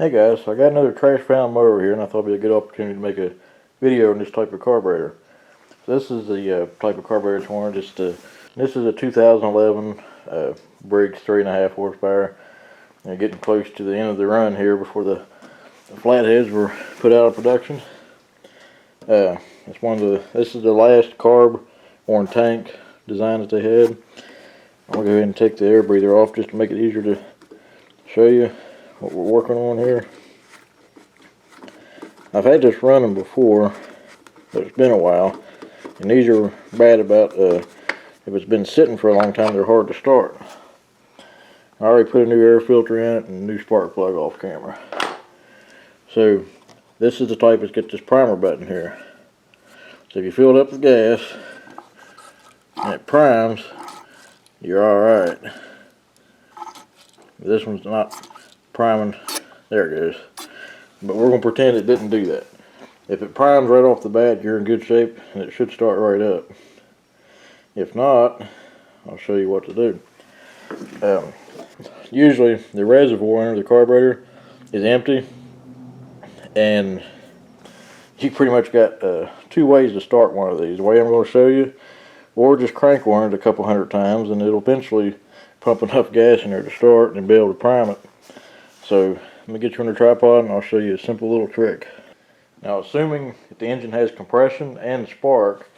Hey guys, so I got another trash found mower here, and I thought it'd be a good opportunity to make a video on this type of carburetor. So this is the type of carburetor it's on. This is a 2011 Briggs 3.5 horsepower. And getting close to the end of the run here before the flatheads were put out of production. This is the last carb worn tank design that they had. I'm gonna go ahead and take the air breather off just to make it easier to show you what we're working on here. I've had this running before, but it's been a while, and these are bad about if it's been sitting for a long time, they're hard to start. I already put a new air filter in it and a new spark plug off camera. So this is the type that's got this primer button here. So if you fill it up with gas and it primes, you're alright. This one's not priming. There it goes. But we're going to pretend it didn't do that. If it primes right off the bat, you're in good shape and it should start right up. If not, I'll show you what to do. Usually the reservoir under the carburetor is empty, and you pretty much got two ways to start one of these. The way I'm going to show you, or just crank one a couple hundred times and it'll eventually pump enough gas in there to start and be able to prime it. So let me get you on the tripod and I'll show you a simple little trick. Now, assuming that the engine has compression and spark,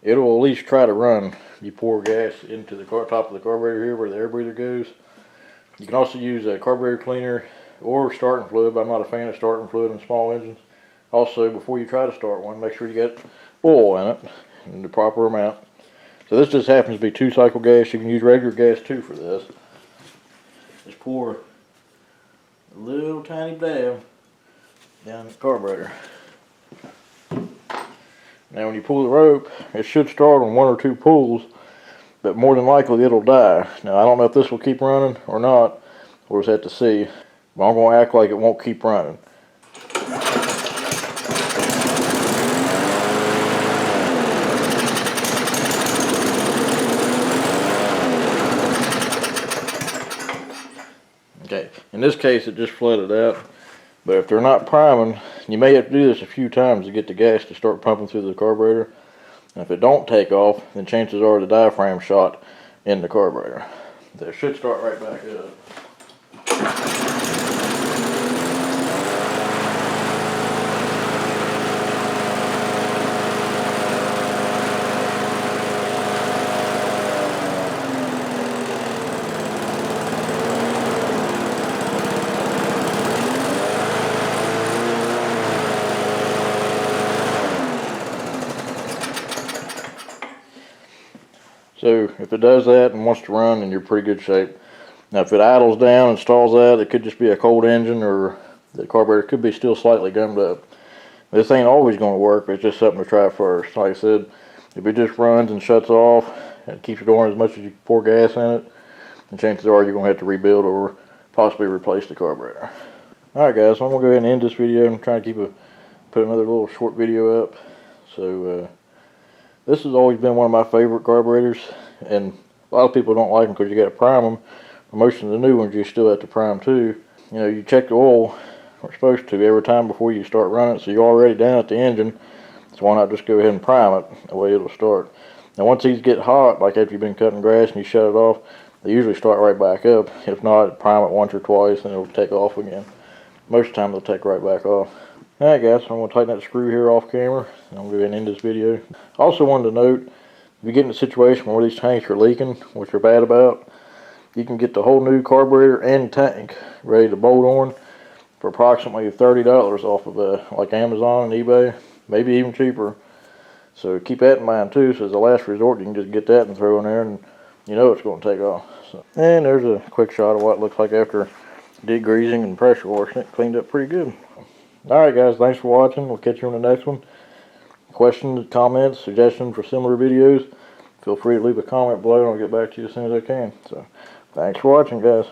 it'll at least try to run. You pour gas into the top of the carburetor here where the air breather goes. You can also use a carburetor cleaner or starting fluid, but I'm not a fan of starting fluid in small engines. Also, before you try to start one, make sure you get oil in it in the proper amount. So this just happens to be 2-cycle gas. You can use regular gas too for this. Just pour a little tiny dab down the carburetor. Now when you pull the rope, it should start on 1 or 2 pulls, but more than likely it'll die. Now I don't know if this will keep running or not. We'll just have to see. But I'm going to act like it won't keep running. Okay, in this case it just flooded out, but if they're not priming, you may have to do this a few times to get the gas to start pumping through the carburetor. And if it don't take off, then chances are the diaphragm shot in the carburetor. So it should start right back up. So if it does that and wants to run, then you're in pretty good shape. Now if it idles down and stalls out, it could just be a cold engine, or the carburetor could be still slightly gummed up. This ain't always going to work, but it's just something to try first. Like I said, if it just runs and shuts off and keeps going as much as you pour gas in it, then chances are you're going to have to rebuild or possibly replace the carburetor. Alright guys, so I'm going to go ahead and end this video. I'm trying to put another little short video up. So this has always been one of my favorite carburetors, and a lot of people don't like them because you got to prime them. But most of the new ones you still have to prime too. You know, you check the oil, we're supposed to, every time before you start running, so you're already down at the engine. So why not just go ahead and prime it? That way it'll start. Now once these get hot, like after you've been cutting grass and you shut it off, they usually start right back up. If not, prime it once or twice and it'll take off again. Most of the time they'll take right back off. Alright guys, so I'm going to tighten that screw here off camera, and I'm going to go ahead and end this video. I also wanted to note, if you get in a situation where these tanks are leaking, which they're bad about, you can get the whole new carburetor and tank ready to bolt on for approximately $30 off of like Amazon and eBay, maybe even cheaper. So keep that in mind too, so as a last resort you can just get that and throw in there and you know it's going to take off. So, and there's a quick shot of what it looks like after degreasing and pressure washing it. Cleaned up pretty good. Alright guys, thanks for watching. We'll catch you on the next one. Questions, comments, suggestions for similar videos, feel free to leave a comment below and I'll get back to you as soon as I can. So, thanks for watching guys.